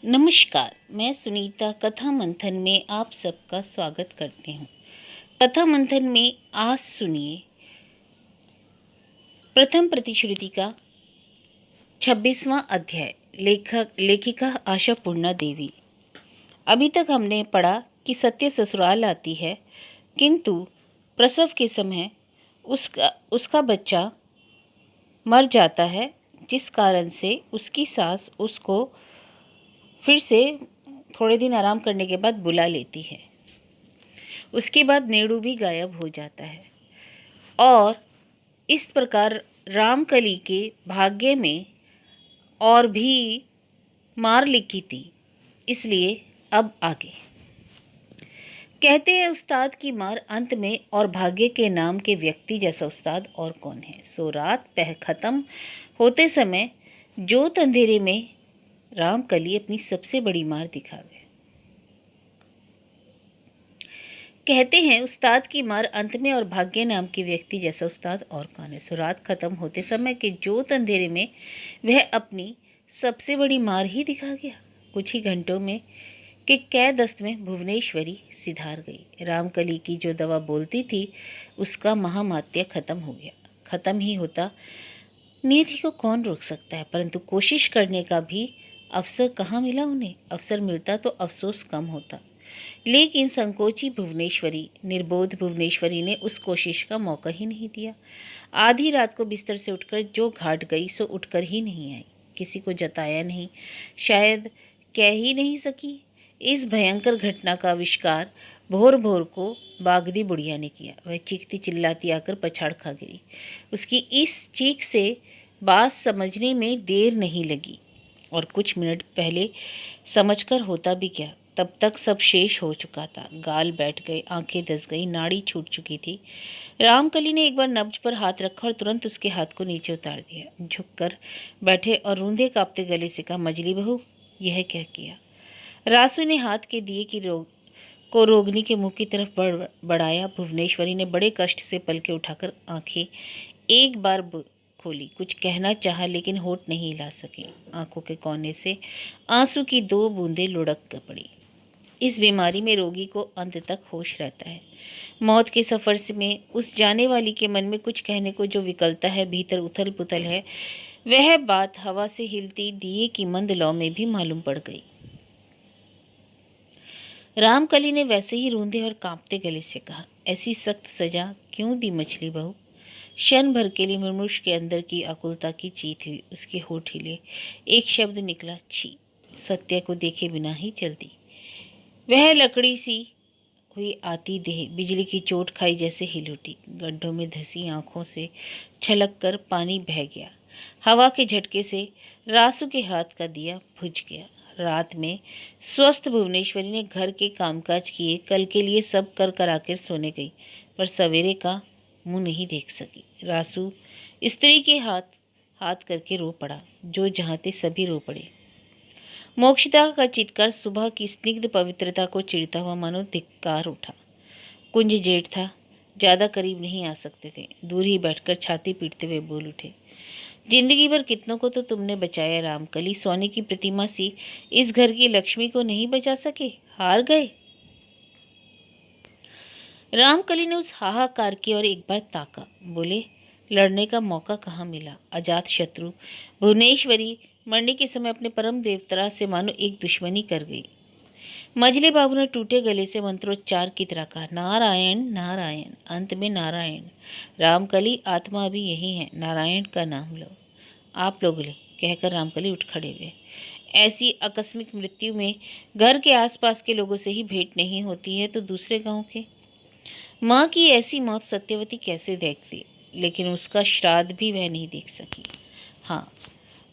नमस्कार, मैं सुनीता कथा मंथन में आप सबका स्वागत करती हूँ। कथा मंथन में आज सुनिए प्रथम प्रतिश्रुति का 26वां अध्याय। लेखिका आशापूर्णा देवी। अभी तक हमने पढ़ा कि सत्य ससुराल आती है, किंतु प्रसव के समय उसका बच्चा मर जाता है, जिस कारण से उसकी सास उसको फिर से थोड़े दिन आराम करने के बाद बुला लेती है। उसके बाद नेड़ू भी गायब हो जाता है और इस प्रकार रामकली के भाग्य में और भी मार लिखी थी। इसलिए अब आगे कहते हैं, उस्ताद की मार अंत में और भाग्य के नाम के व्यक्ति जैसा उस्ताद और कौन है। सो रात खत्म होते समय जोत अंधेरे में रामकली अपनी सबसे बड़ी मार दिखावे। कहते हैं, उस्ताद की मार अंत में और भाग्य नाम के व्यक्ति जैसा उस्ताद और कौन है। सो रात खत्म होते समय के जोत अंधेरे में वह अपनी सबसे बड़ी मार ही दिखा गया। कुछ ही घंटों में के कैदस्त में भुवनेश्वरी सिधार गई। रामकली की जो दवा बोलती थी, उसका महामात्य खत्म हो गया। खत्म ही होता, नियति को कौन रोक सकता है, परंतु कोशिश करने का भी अवसर कहाँ मिला उन्हें। अवसर मिलता तो अफसोस कम होता, लेकिन संकोची भुवनेश्वरी, निर्बोध भुवनेश्वरी ने उस कोशिश का मौका ही नहीं दिया। आधी रात को बिस्तर से उठकर जो घाट गई सो उठकर ही नहीं आई। किसी को जताया नहीं, शायद कह ही नहीं सकी। इस भयंकर घटना का आविष्कार भोर भोर को बागदी बुढ़िया ने किया। वह चीखती चिल्लाती आकर पछाड़ खा गिरी। उसकी इस चीख से बात समझने में देर नहीं लगी और कुछ मिनट पहले समझकर होता भी क्या, तब तक सब शेष हो चुका था। गाल बैठ गए, आंखें धस गई, नाड़ी छूट चुकी थी। रामकली ने एक बार नब्ज पर हाथ रखा और तुरंत उसके हाथ को नीचे उतार दिया। झुककर बैठे और रूंधे कांपते गले से कहा, मजली बहू, यह क्या किया। रासू ने हाथ के दिए की रोगनी के मुंह की तरफ बढ़ाया। भुवनेश्वरी ने बड़े कष्ट से पलके उठाकर आंखें एक बार खोली। कुछ कहना चाहा, लेकिन होठ नहीं हिला सकी। आंखों के कोने से आंसू की 2 बूंदें लुढ़क पड़ी। इस बीमारी में रोगी को अंत तक होश रहता है। मौत के सफर में उस जाने वाली के मन में कुछ कहने को जो विकलता है, भीतर उथल पुथल है, वह बात हवा से हिलती दिए की मंद लौ में भी मालूम पड़ गई। रामकली ने वैसे ही रूंधे और कांपते गले से कहा, ऐसी सख्त सजा क्यों दी मछली बहू। क्षण भर के लिए मनुष्य के अंदर की आकुलता की चीत हुई। उसके होठ हिले, एक शब्द निकला, छी। सत्य को देखे बिना ही चलती। वह लकड़ी सी हुई आती देह बिजली की चोट खाई जैसे हिल उठी। गड्ढों में धसी आंखों से छलक कर पानी बह गया। हवा के झटके से रासू के हाथ का दिया बुझ गया। रात में स्वस्थ भुवनेश्वरी ने घर के कामकाज किए, कल के लिए सब कर कराकर सोने गई, पर सवेरे का मुंह नहीं देख सकी। रासू स्त्री के हाथ करके रो पड़ा। जो जहाँ थे सभी रो पड़े। मोक्षिता का चित्कार सुबह की स्निग्ध पवित्रता को चिढ़ता हुआ मानो धिक्कार उठा। कुंज जेठ था, ज़्यादा करीब नहीं आ सकते थे। दूर ही बैठकर छाती पीटते हुए बोल उठे, जिंदगी भर कितनों को तो तुमने बचाया रामकली। सोने की प्रतिमा सी इस घर की लक्ष्मी को नहीं बचा सके, हार गए। रामकली ने उस हाहाकार की ओर एक बार ताका। बोले, लड़ने का मौका कहाँ मिला। अजात शत्रु भुवनेश्वरी मरने के समय अपने परम देवता से मानो एक दुश्मनी कर गई। मजले बाबू ने टूटे गले से मंत्रोच्चार की तरह कहा, नारायण नारायण, अंत में नारायण। रामकली, आत्मा अभी यही है, नारायण का नाम लो। आप लोग ले, कहकर रामकली उठ खड़े हुए। ऐसी आकस्मिक मृत्यु में घर के आसपास के लोगों से ही भेंट नहीं होती है, तो दूसरे गांव के। माँ की ऐसी मौत सत्यवती कैसे देखती, लेकिन उसका श्राद्ध भी वह नहीं देख सकी। हाँ,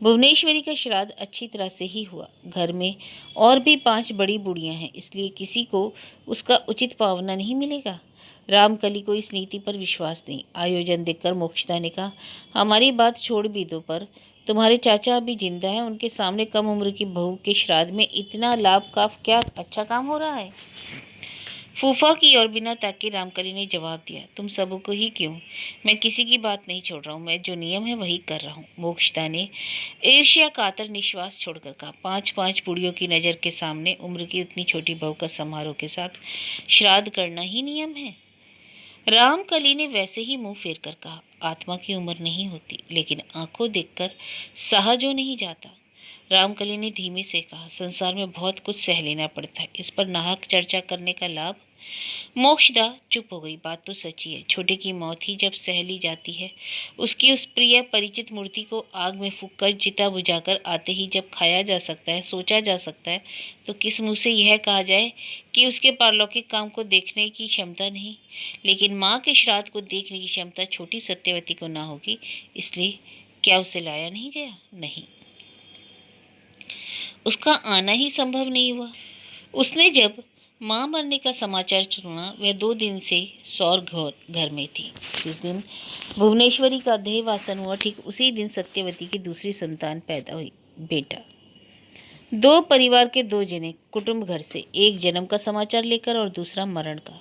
भुवनेश्वरी का श्राद्ध अच्छी तरह से ही हुआ। घर में और भी 5 बड़ी बूढ़ियाँ हैं, इसलिए किसी को उसका उचित पावना नहीं मिलेगा। रामकली को इस नीति पर विश्वास नहीं। आयोजन देखकर मोक्षिता ने कहा, हमारी बात छोड़ भी दो, पर तुम्हारे चाचा अभी जिंदा हैं, उनके सामने कम उम्र की बहू के श्राद्ध में इतना लाभ का क्या अच्छा काम हो रहा है। फूफा की और बिना ताके रामकली ने जवाब दिया, तुम सबों को ही क्यों? मैं किसी की बात नहीं छोड़ रहा हूँ, मैं जो नियम है वही कर रहा हूँ। मोक्षदा ने ईर्ष्या कातर निश्वास छोड़कर कहा, 5-5 बुढ़ियों की नज़र के सामने उम्र की उतनी छोटी बहू का समारोह के साथ श्राद्ध करना ही नियम है? रामकली ने वैसे ही मुंह फेर कर कहा, आत्मा की उम्र नहीं होती, लेकिन आंखों देखकर सहा जो नहीं जाता। रामकली ने धीमे से कहा, संसार में बहुत कुछ सह लेना पड़ता है, इस पर नाहक चर्चा करने का लाभ? मोक्षदा चुप हो गई। बात तो सच्ची है, छोटे की मौत ही जब सह ली जाती है, उसकी उस प्रिय परिचित मूर्ति को आग में फूंक कर चिता बुझाकर आते ही जब खाया जा सकता है, सोचा जा सकता है, तो किस मुंह से यह कहा जाए कि उसके पारलौकिक काम को देखने की क्षमता नहीं? लेकिन माँ के श्राद्ध को देखने की क्षमता छोटी सत्यवती को ना होगी, इसलिए क्या उसे लाया नहीं गया? नहीं, उसका आना ही संभव नहीं हुआ। उसने जब माँ मरने का समाचार सुना, वह 2 दिन से सौर घर में थी। जिस दिन भुवनेश्वरी का देहवासन हुआ, ठीक उसी दिन सत्यवती की दूसरी संतान पैदा हुई, बेटा। 2 परिवार के 2 जने कुटुंब घर से, एक जन्म का समाचार लेकर और दूसरा मरण का।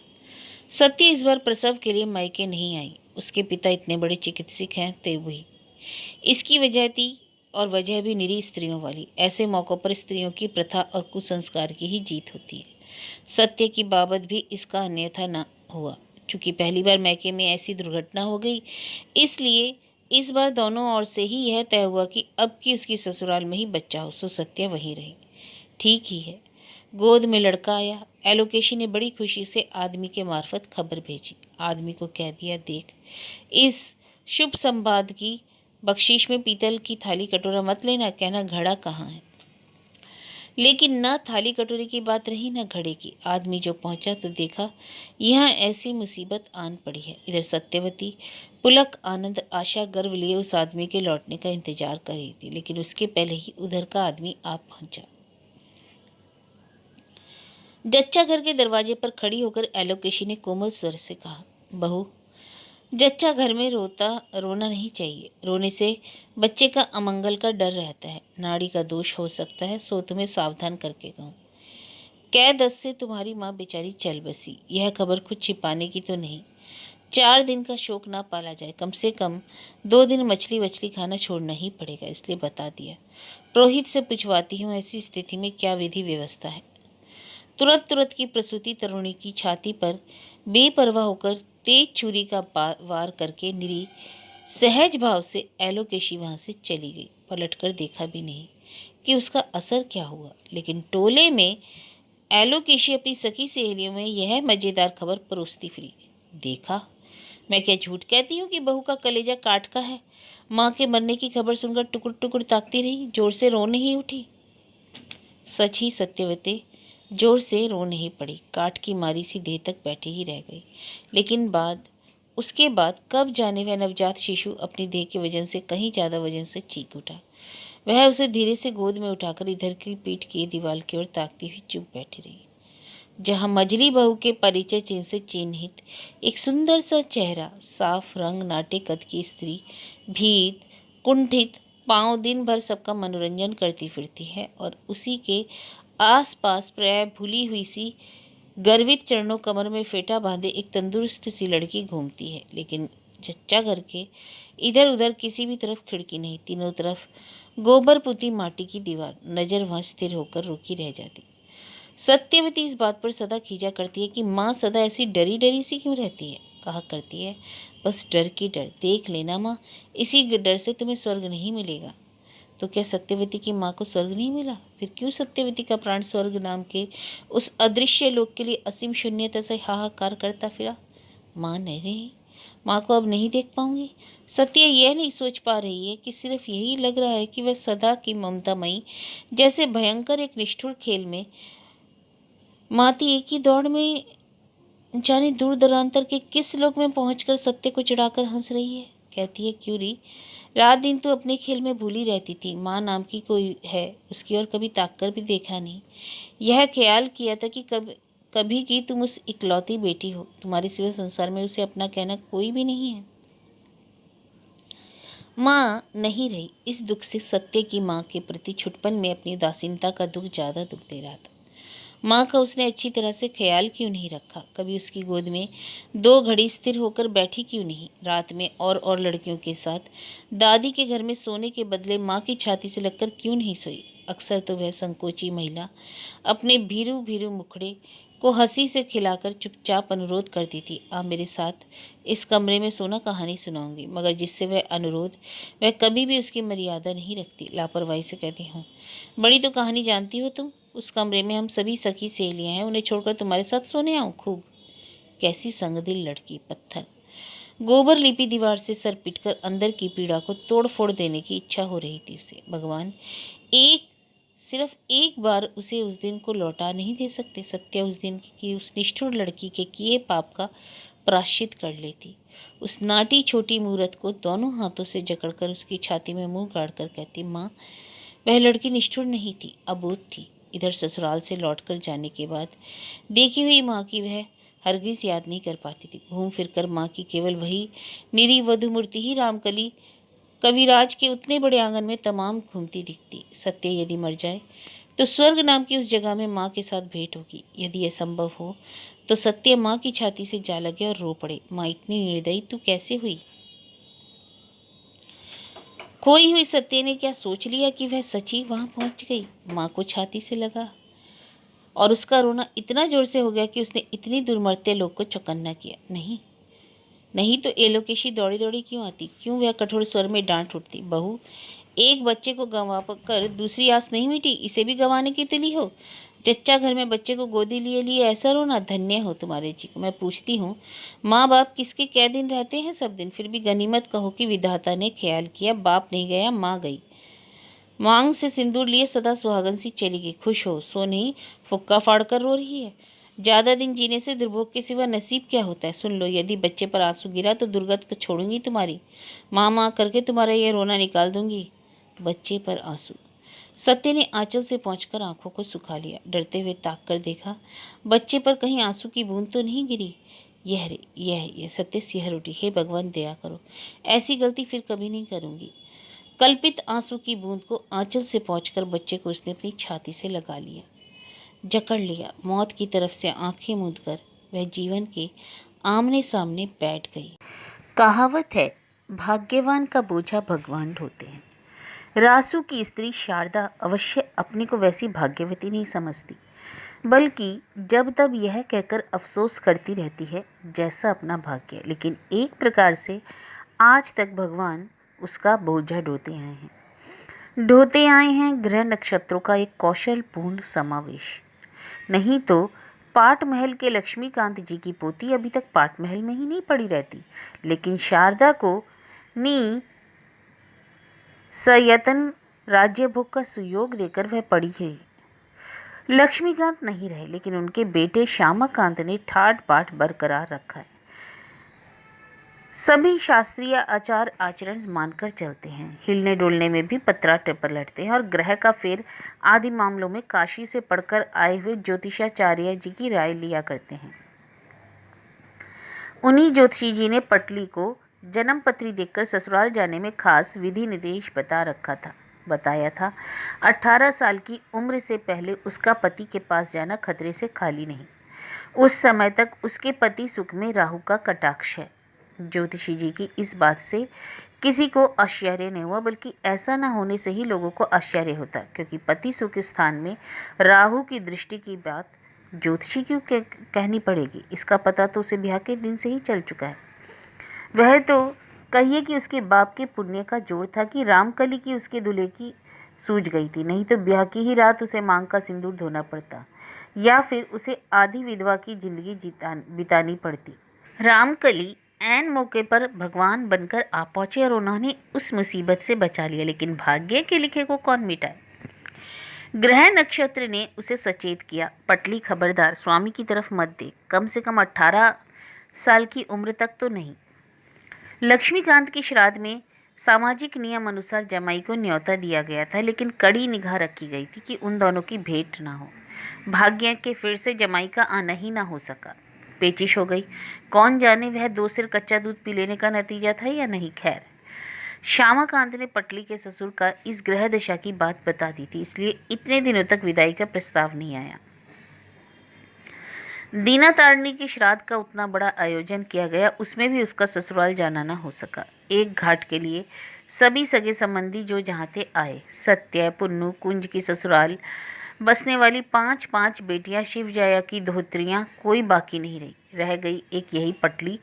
सत्य इस बार प्रसव के लिए मायके नहीं आई। उसके पिता इतने बड़े चिकित्सक हैं, ते वही इसकी वजह थी, और वजह भी निरी स्त्रियों वाली। ऐसे मौक़ों पर स्त्रियों की प्रथा और कुसंस्कार की ही जीत होती है। सत्य की बाबत भी इसका अन्यथा न हुआ। चूंकि पहली बार मैके में ऐसी दुर्घटना हो गई, इसलिए इस बार दोनों ओर से ही यह तय हुआ कि अब की उसकी ससुराल में ही बच्चा हो, सो सत्य वहीं रही। ठीक ही है। गोद में लड़का आया। एलोकेशी ने बड़ी खुशी से आदमी के मार्फत खबर भेजी। आदमी को कह दिया, देख, इस शुभ संवाद की बख्शीश में पीतल की थाली कटोरा मत लेना, कहना घड़ा कहाँ है। लेकिन न थाली कटोरे की बात रही, न घड़े की। आदमी जो पहुंचा तो देखा यहाँ ऐसी मुसीबत आन पड़ी है। इधर सत्यवती पुलक आनंद आशा गर्व लिए उस आदमी के लौटने का इंतजार कर रही थी, लेकिन उसके पहले ही उधर का आदमी आप पहुंचा। जच्चा घर के दरवाजे पर खड़ी होकर एलोकेशी ने कोमल स्वर से कहा, बहू, जच्चा घर में रोना नहीं चाहिए। रोने से बच्चे का अमंगल का डर रहता है, नाड़ी का दोष हो सकता है, सो तुम्हें सावधान करके कहूँ। कै दस से तुम्हारी माँ बेचारी चल बसी, यह खबर कुछ छिपाने की तो नहीं। 4 दिन का शोक ना पाला जाए, कम से कम 2 दिन मछली वछली खाना छोड़ना ही पड़ेगा, इसलिए बता दिया। पुरोहित से पूछवाती हूँ, ऐसी स्थिति में क्या विधि व्यवस्था है। तुरंत की प्रसूति तरुणी की छाती पर बेपरवाह होकर तेज छुरी का वार करके निरी सहज भाव से एलोकेशी वहां से चली गई। पलटकर देखा भी नहीं कि उसका असर क्या हुआ। लेकिन टोले में एलोकेशी अपनी सखी सहेलियों में यह मजेदार खबर परोसती फिरी, देखा, मैं क्या झूठ कहती हूँ कि बहू का कलेजा काट का है। माँ के मरने की खबर सुनकर टुकुर टुकुर ताकती रही, जोर से रो नहीं उठी। सच ही सत्यवती जोर से रो नहीं पड़ी, काट की मारी सी देह तक बैठी ही रह गई। लेकिन उसके बाद कब जाने वह नवजात शिशु अपनी देह के वजन से कहीं ज़्यादा वजन से चीख उठा। वह उसे धीरे से गोद में उठाकर इधर की पीठ की दीवार की ओर ताकती हुई चुप बैठी रही, जहाँ मझली बहू के परिचय चिन्ह से चिन्हित एक सुंदर सा चेहरा, साफ रंग, नाटे कद की स्त्री, भीत कुंठित पांव दिन भर सबका मनोरंजन करती फिरती है, और उसी के आसपास प्राय भूली हुई सी गर्वित चरणों कमर में फेटा बांधे एक तंदुरुस्त सी लड़की घूमती है। लेकिन चच्चा घर के इधर उधर किसी भी तरफ खिड़की नहीं, तीनों तरफ गोबर पुती माटी की दीवार। नजर वहां स्थिर होकर रुकी रह जाती। सत्यवती इस बात पर सदा खींचा करती है कि माँ सदा ऐसी डरी डरी सी क्यों रहती है। कहा करती है, बस डर की डर, देख लेना माँ, इसी डर से तुम्हें स्वर्ग नहीं मिलेगा। तो क्या सत्यवती की माँ को स्वर्ग नहीं मिला? फिर क्यों सत्यवती का प्राण स्वर्ग नाम के उस अदृश्य लोक के लिए असीम शून्यता से हाहाकार करता फिरा? माँ नहीं रही, माँ को अब नहीं देख पाऊंगी। सत्य यह नहीं सोच पा रही है कि सिर्फ यही लग रहा है कि वह सदा की ममतामयी जैसे भयंकर एक निष्ठुर खेल में माती एक ही दौड़ में जाने दूर दरांतर के किस लोक में पहुंचकर सत्य को चिढ़ाकर हंस रही है। कहती है, क्यों री, रात दिन तो अपने खेल में भूली रहती थी। माँ नाम की कोई है, उसकी ओर कभी ताक कर भी देखा नहीं। यह ख्याल किया था कि कभी की तुम उस इकलौती बेटी हो, तुम्हारे सिवा संसार में उसे अपना कहना कोई भी नहीं है। माँ नहीं रही। इस दुख से सत्य की माँ के प्रति छुटपन में अपनी उदासीनता का दुख ज्यादा दुख दे रहा था। माँ का उसने अच्छी तरह से ख्याल क्यों नहीं रखा? कभी उसकी गोद में 2 घड़ी स्थिर होकर बैठी क्यों नहीं? रात में और लड़कियों के साथ दादी के घर में सोने के बदले माँ की छाती से लगकर क्यों नहीं सोई? अक्सर तो वह संकोची महिला अपने भीरू भीरू मुखड़े को हंसी से खिलाकर चुपचाप अनुरोध करती थी, आ मेरे साथ इस कमरे में सोना, कहानी सुनाऊंगी। मगर जिससे वह अनुरोध वह कभी भी उसकी मर्यादा नहीं रखती। लापरवाही से कहती हूँ, बड़ी तो कहानी जानती हो तुम। उस कमरे में हम सभी सखी सहेलियां हैं, उन्हें छोड़कर तुम्हारे साथ सोने आऊं? खूब। कैसी संगदिल लड़की! पत्थर गोबर लिपी दीवार से सर पीटकर अंदर की पीड़ा को तोड़ फोड़ देने की इच्छा हो रही थी उसे। भगवान एक सिर्फ एक बार उसे उस दिन को लौटा नहीं दे सकते? सत्या उस दिन की उस निष्ठुर लड़की के किए पाप का प्रायश्चित कर लेती। उस नाटी छोटी मूरत को दोनों हाथों से जकड़कर उसकी छाती में मुंह गाड़कर कहती, माँ, वह लड़की निष्ठुर नहीं थी, अबोध थी। इधर ससुराल से लौटकर जाने के बाद देखी हुई माँ की वह हरगिज याद नहीं कर पाती थी। घूम फिरकर माँ की केवल वही निरी वधु मूर्ति ही रामकली कविराज के उतने बड़े आंगन में तमाम घूमती दिखती। सत्य यदि मर जाए तो स्वर्ग नाम की उस जगह में माँ के साथ भेंट होगी। यदि यह संभव हो तो सत्य माँ की छाती से जा लगे और रो पड़े, माँ इतनी निर्दयी तू कैसे हुई? खोई हुई सत्य ने क्या सोच लिया कि वह सची वहां पहुंच गई? माँ को छाती से लगा और उसका रोना इतना जोर से हो गया कि उसने इतनी दुर्मर्त्य लोग को चौकन्ना किया। नहीं नहीं तो एलोकेशी दौड़ी दौड़ी क्यों आती? क्यों वह कठोर स्वर में डांट उठती, बहू, एक बच्चे को गंवा कर दूसरी आस नहीं मिटी, इसे भी गंवाने की तुली हो? जच्चा घर में बच्चे को गोदी लिए लिए ऐसा रोना? धन्य हो तुम्हारे जी को। मैं पूछती हूँ, माँ बाप किसके कै दिन रहते हैं? सब दिन। फिर भी गनीमत कहो कि विधाता ने ख्याल किया, बाप नहीं गया, माँ गई। मांग से सिंदूर लिए सदा सुहागन सी चली गई। खुश हो, सो नहीं फुक्का फाड़ कर रो रही है। ज्यादा दिन जीने से दुर्भोग के सिवा नसीब क्या होता है? सुन लो, यदि बच्चे पर आंसू गिरा तो दुर्गत को छोड़ूंगी तुम्हारी। माँ माँ करके तुम्हारा यह रोना निकाल दूंगी। बच्चे पर आंसू। सत्य ने आंचल से पहुंचकर आंखों को सुखा लिया। डरते हुए ताक कर देखा, बच्चे पर कहीं आंसू की बूंद तो नहीं गिरी। यह सत्य सिहर उठी। हे भगवान, दया करो, ऐसी गलती फिर कभी नहीं करूंगी। कल्पित आंसू की बूंद को आंचल से पहुंचकर बच्चे को उसने अपनी छाती से लगा लिया, जकड़ लिया। मौत की तरफ से आंखें मूंद कर वह जीवन के आमने सामने बैठ गई। कहावत है, भाग्यवान का बोझा भगवान ढोते हैं। रासू की स्त्री शारदा अवश्य अपने को वैसी भाग्यवती नहीं समझती, बल्कि जब तब यह कहकर अफसोस करती रहती है जैसा अपना भाग्य। लेकिन एक प्रकार से आज तक भगवान उसका बोझा ढोते आए हैं ग्रह नक्षत्रों का एक कौशलपूर्ण समावेश। नहीं तो पाट महल के लक्ष्मीकांत जी की पोती अभी तक पाट महल में ही नहीं पड़ी रहती, लेकिन शारदा को नी सयतन राज्य भोग का सुयोग देकर वह पड़ी है। लक्ष्मीकांत नहीं रहे, लेकिन उनके बेटे श्यामाकांत ने ठाट बाट बरकरार रखा है। सभी शास्त्रीय आचार आचरण मानकर चलते हैं, हिलने डोलने में भी पतरा पलटते हैं और ग्रह का फेर आदि मामलों में काशी से पढ़कर आए हुए ज्योतिषाचार्य जी की राय लिया करते हैं। उन्हीं ज्योतिषी जी ने पटली को जन्म पत्री देखकर ससुराल जाने में खास विधि निर्देश बताया था। 18 साल की उम्र से पहले उसका पति के पास जाना खतरे से खाली नहीं। उस समय तक उसके पति सुख में राहु का कटाक्ष है। ज्योतिषी जी की इस बात से किसी को आश्चर्य नहीं हुआ, बल्कि ऐसा न होने से ही लोगों को आश्चर्य होता, क्योंकि पति सुख स्थान में राहु की दृष्टि की बात ज्योतिषी क्यों कहनी पड़ेगी? इसका पता तो उसे ब्याह के दिन से ही चल चुका है। वह तो कहिए कि उसके बाप के पुण्य का जोर था कि रामकली की उसके दूल्हे की सूझ गई थी, नहीं तो ब्याह की ही रात उसे मांग का सिंदूर धोना पड़ता, या फिर उसे आधी विधवा की जिंदगी बितानी पड़ती। रामकली ऐन मौके पर भगवान बनकर आ पहुंचे और उन्होंने उस मुसीबत से बचा लिया, लेकिन भाग्य के लिखे को कौन मिटाए? ग्रह नक्षत्र ने उसे सचेत किया, पटली खबरदार, स्वामी की तरफ मत देख, कम से कम 18 साल की उम्र तक तो नहीं। लक्ष्मीकांत की श्राद्ध में सामाजिक नियम अनुसार जमाई को न्योता दिया गया था, लेकिन कड़ी निगाह रखी गई थी कि उन दोनों की भेंट ना हो। भाग्य के फिर से जमाई का आना ही ना हो सका। पेचिश हो गई। कौन जाने वह 2 सिर कच्चा दूध पी लेने का नतीजा था या नहीं। खैर, श्यामाकांत ने पटली के ससुर का इस ग्रह दशा की बात बता दी थी, इसलिए इतने दिनों तक विदाई का प्रस्ताव नहीं आया। दीना तारणी के श्राद्ध का उतना बड़ा आयोजन किया गया, उसमें भी उसका ससुराल जाना न हो सका। एक घाट के लिए सभी सगे संबंधी जो जहाँ थे आए। सत्य, पुन्नू, कुंज की ससुराल बसने वाली 5-5 बेटियां, शिव जया की धोत्रियां, कोई बाकी नहीं रही। रह गई एक यही पटली,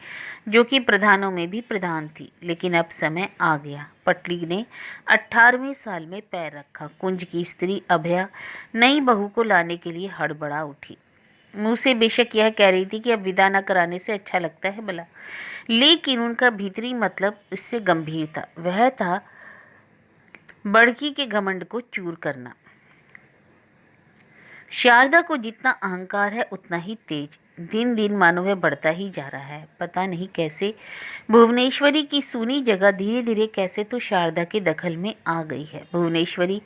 जो कि प्रधानों में भी प्रधान थी। लेकिन अब समय आ गया। पटली ने 18वें साल में पैर रखा। कुंज की स्त्री अभया नई बहू को लाने के लिए हड़बड़ा उठी। मुंह से बेशक यह कह रही थी कि अब विदा न कराने से अच्छा लगता है भला, लेकिन उनका भीतरी मतलब इससे गंभीर था। वह था बड़की के घमंड को चूर करना। शारदा को जितना अहंकार है उतना ही तेज। दिन दिन मानो वह बढ़ता ही जा रहा है। पता नहीं कैसे भुवनेश्वरी की सूनी जगह धीरे धीरे कैसे तो शारदा के दखल में आ गई है। भुवनेश्वरी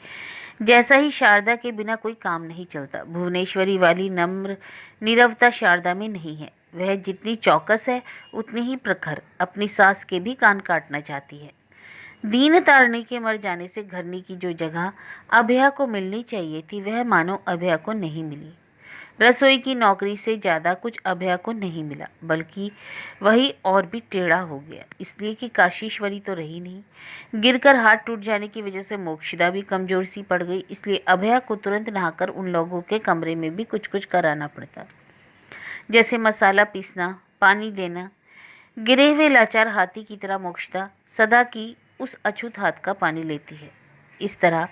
जैसा ही शारदा के बिना कोई काम नहीं चलता। भुवनेश्वरी वाली नम्र नीरवता शारदा में नहीं है। वह जितनी चौकस है उतनी ही प्रखर, अपनी सास के भी कान काटना चाहती है। दीन तारणी के मर जाने से घरनी की जो जगह अभया को मिलनी चाहिए थी, वह मानो अभया को नहीं मिली। रसोई की नौकरी से ज़्यादा कुछ अभया को नहीं मिला, बल्कि वही और भी टेढ़ा हो गया। इसलिए कि काशीश्वरी तो रही नहीं। गिरकर हाथ टूट जाने की वजह से मोक्षदा भी कमजोर सी पड़ गई। इसलिए अभया को तुरंत नहाकर उन लोगों के कमरे में भी कुछ कुछ कराना पड़ता, जैसे मसाला पीसना, पानी देना। गिरे हुए लाचार हाथी की तरह मोक्षदा सदा की उस अछूत हाथ का पानी लेती है। इस तरह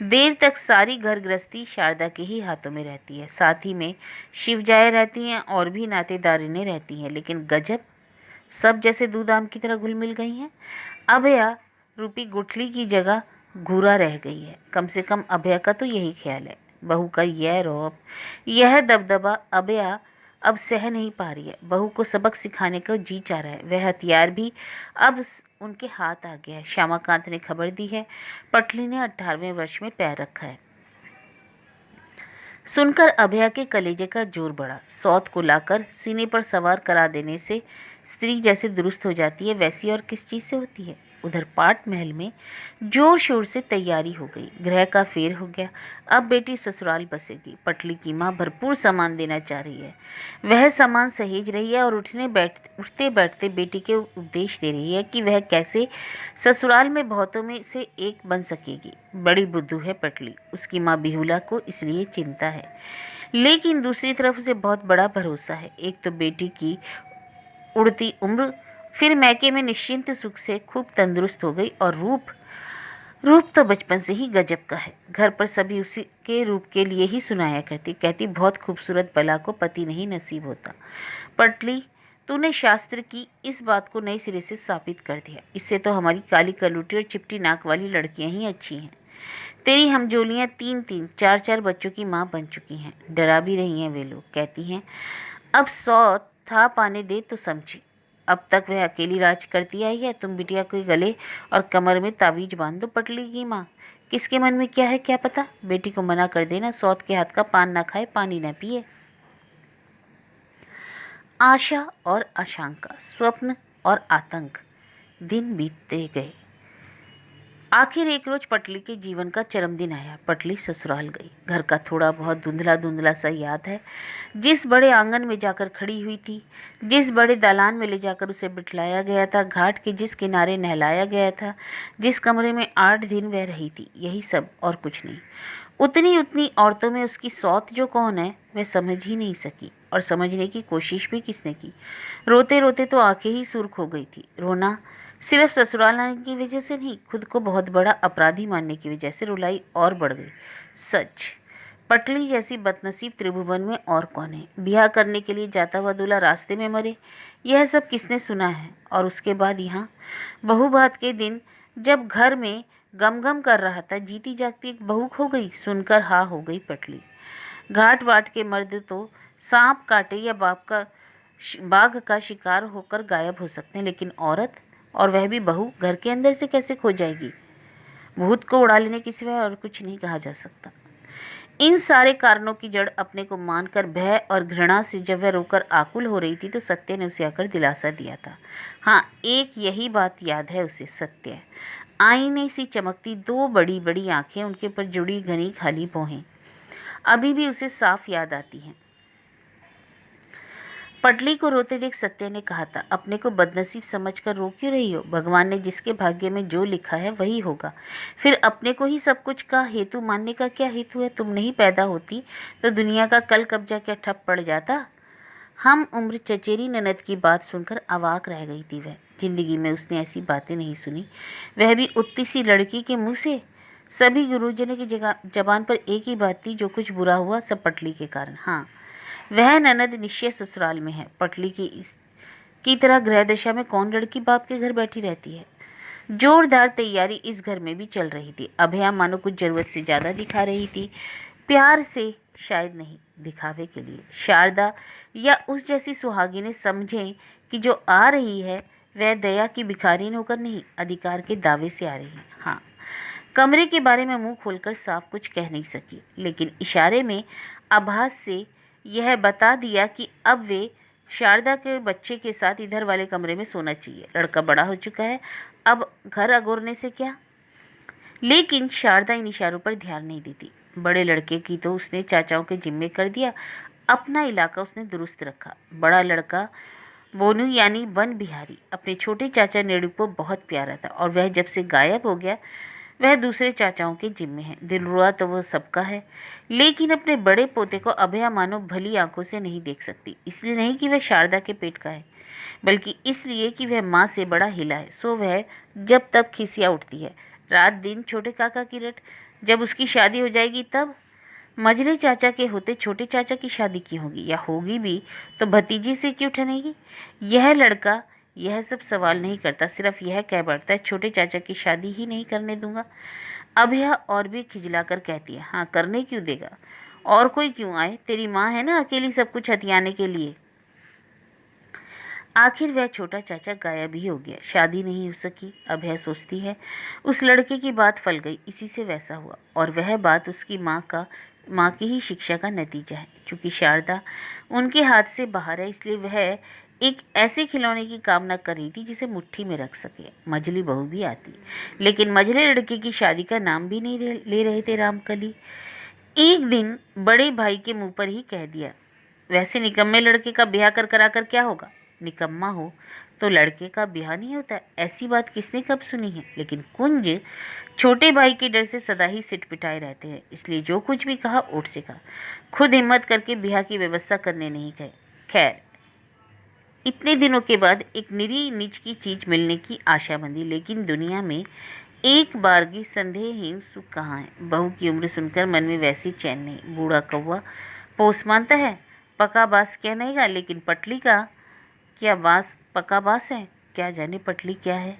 देर तक सारी घर गृहस्थी शारदा के ही हाथों में रहती है। साथ ही में शिवजाएं रहती हैं और भी नातेदारिनें रहती हैं, लेकिन गजब, सब जैसे दूध आम की तरह घुल मिल गई हैं। अभया रूपी गुठली की जगह घूरा रह गई है। कम से कम अभया का तो यही ख्याल है। बहू का यह रौब, यह दबदबा अभया अब सह नहीं पा रही है। बहू को सबक सिखाने का जी चाह रहा है। वह हथियार भी अब उनके हाथ आ गया है। श्यामाकांत ने खबर दी है, पटली ने 18वें वर्ष में पैर रखा है। सुनकर अभया के कलेजे का जोर बढ़ा। सौत को लाकर सीने पर सवार करा देने से स्त्री जैसे दुरुस्त हो जाती है, वैसी और किस चीज से होती है। उधर पाट महल में जोर शोर से तैयारी हो गई। ग्रह का फेर हो गया। अब बेटी ससुराल बसेगी। पटली की माँ भरपूर सामान देना चाह रही है। वह सामान सहेज रही है और उठते बैठते बेटी के उपदेश दे रही है कि वह कैसे ससुराल में बहुतों में से एक बन सकेगी। बड़ी बुद्धू है पटली। उसकी माँ बिहुला को इसलिए चिंता है, लेकिन दूसरी तरफ से बहुत बड़ा भरोसा है। एक तो बेटी की उड़ती उम्र, फिर मैके में निश्चिंत सुख से खूब तंदुरुस्त हो गई, और रूप तो बचपन से ही गजब का है। घर पर सभी उसी के रूप के लिए ही सुनाया करती। कहती बहुत खूबसूरत बला को पति नहीं नसीब होता। पटली, तूने शास्त्र की इस बात को नए सिरे से साबित कर दिया। इससे तो हमारी काली कलूटी और चिपटी नाक वाली लड़कियां ही अच्छी हैं। तेरी हमजोलियां 3-3, 4-4 बच्चों की माँ बन चुकी हैं। डरा भी रही हैं वे लोग। कहती हैं अब 100 था पाने दे तो समझी। अब तक वह अकेली राज करती आई है। तुम बिटिया के गले और कमर में तावीज बांध दो। पटली की माँ, किसके मन में क्या है क्या पता। बेटी को मना कर देना, सौत के हाथ का पान ना खाए, पानी ना पिए। आशा और आशंका, स्वप्न और आतंक दिन बीतते गए। आखिर एक रोज पटली के जीवन का चरम दिन आया। पटली ससुराल गई। घर का थोड़ा बहुत धुंधला धुंधला सा याद है। जिस बड़े आंगन में जाकर खड़ी हुई थी, जिस बड़े दालान में ले जाकर उसे बिठलाया गया था, घाट के जिस किनारे नहलाया गया था, जिस कमरे में 8 दिन वह रही थी, यही सब और कुछ नहीं। उतनी उतनी औरतों में उसकी सौत जो कौन है वह समझ ही नहीं सकी, और समझने की कोशिश भी किसने की। रोते रोते तो आंखें ही सुर्ख हो गई थी। रोना सिर्फ ससुराल आने की वजह से नहीं, खुद को बहुत बड़ा अपराधी मानने की वजह से रुलाई और बढ़ गई। सच, पटली जैसी बदनसीब त्रिभुवन में और कौन है। ब्याह करने के लिए जाता हुआ दूल्हा रास्ते में मरे, यह सब किसने सुना है। और उसके बाद यहाँ बहुबात के दिन जब घर में गम गम कर रहा था, जीती जागती एक बहू खो गई। सुनकर हा हो गई पटली। घाट बाट के मर्द तो सांप काटे या बाघ का शिकार होकर गायब हो सकते हैं, लेकिन औरत, और वह भी बहू, घर के अंदर से कैसे खो जाएगी। भूत को उड़ा लेने के सिवाय और कुछ नहीं कहा जा सकता। इन सारे कारणों की जड़ अपने को मानकर भय और घृणा से जब वह रोकर आकुल हो रही थी, तो सत्य ने उसे आकर दिलासा दिया था। हाँ, एक यही बात याद है उसे। सत्य, आईने सी चमकती 2 बड़ी बड़ी आंखें, उनके पर जुड़ी घनी खाली भौहें अभी भी उसे साफ याद आती हैं। पटली को रोते देख सत्या ने कहा था, अपने को बदनसीब समझकर रो क्यों रही हो? भगवान ने जिसके भाग्य में जो लिखा है वही होगा। फिर अपने को ही सब कुछ का हेतु मानने का क्या हेतु है? तुम नहीं पैदा होती तो दुनिया का कल कब्जा क्या ठप पड़ जाता? हम उम्र चचेरी ननद की बात सुनकर अवाक रह गई थी। वह जिंदगी में उसने ऐसी बातें नहीं सुनी, वह भी उतनी सी लड़की के मुंह से। सभी गुरुजनों की जबान पर एक ही बात थी, जो कुछ बुरा हुआ सब पटली के कारण। हाँ, वह ननद निश्चय ससुराल में है। पटली की तरह गृह दशा में कौन लड़की बाप के घर बैठी रहती है? जोरदार तैयारी इस घर में भी चल रही थी। अभया मानो कुछ जरूरत से ज्यादा दिखा रही थी, प्यार से शायद नहीं, दिखावे के लिए। शारदा या उस जैसी सुहागिनें समझें कि जो आ रही है वह दया की भिखारिन होकर नहीं, अधिकार के दावे से आ रही है। हाँ, कमरे के बारे में मुंह खोलकर साफ कुछ कह नहीं सकी, लेकिन इशारे में आभास से यह बता दिया कि अब वे शारदा के बच्चे के साथ इधर वाले कमरे में सोना चाहिए। लड़का बड़ा हो चुका है, अब घर अगोरने से क्या। लेकिन शारदा इन इशारों पर ध्यान नहीं देती। बड़े लड़के की तो उसने चाचाओं के जिम्मे कर दिया, अपना इलाका उसने दुरुस्त रखा। बड़ा लड़का बोनू यानी वन बिहारी अपने छोटे चाचा नेड़ू को बहुत प्यारा था, और वह जब से गायब हो गया वह दूसरे चाचाओं के जिम्मे है। दिल रुआ तो वह सबका है, लेकिन अपने बड़े पोते को अभया मानो भली आंखों से नहीं देख सकती। इसलिए नहीं कि वह शारदा के पेट का है, बल्कि इसलिए कि वह माँ से बड़ा हिला है। सो वह जब तब खिसिया उठती है, रात दिन छोटे काका की रट। जब उसकी शादी हो जाएगी तब मझले चाचा के होते छोटे चाचा की शादी की होगी, या होगी भी तो भतीजी से क्यों ठनेगी? यह लड़का यह सब सवाल नहीं करता, सिर्फ यह कह बैठता है, छोटे चाचा की शादी ही नहीं करने दूंगा। अब यह और भी खिजलाकर कहती है, हाँ करने क्यों देगा, और कोई क्यों आए, तेरी माँ है ना अकेली सब कुछ हथियाने के लिए। आखिर वह छोटा चाचा गायब ही हो गया, शादी नहीं हो सकी। अब यह सोचती है उस लड़के की बात फल गई, इसी से वैसा हुआ, और वह बात उसकी माँ की ही शिक्षा का नतीजा है। चूंकि शारदा उनके हाथ से बाहर है, इसलिए वह एक ऐसे खिलौने की कामना कर रही थी जिसे मुट्ठी में रख सके। मझली बहू भी आती, लेकिन मझले लड़के की शादी का नाम भी नहीं ले रहे थे रामकली। एक दिन बड़े भाई के मुंह पर ही कह दिया, वैसे निकम्मे लड़के का ब्याह कर कराकर क्या होगा? निकम्मा हो तो लड़के का ब्याह नहीं होता, ऐसी बात किसने कब सुनी है? लेकिन कुंज छोटे भाई के डर से सदा ही सिटपिटाए रहते हैं, इसलिए जो कुछ भी कहा ओट से कहा, खुद हिम्मत करके ब्याह की व्यवस्था करने नहीं गए। खैर, इतने दिनों के बाद एक निरी निज की चीज मिलने की आशा बंधी, लेकिन दुनिया में एक बार की संदेहहीन सुख कहाँ है? बहू की उम्र सुनकर मन में वैसी चैन नहीं। बूढ़ा कौवा पोस मानता है, पका बास क्या नहींगा, लेकिन पटली का क्या बास पका बास है? क्या जाने पटली क्या है।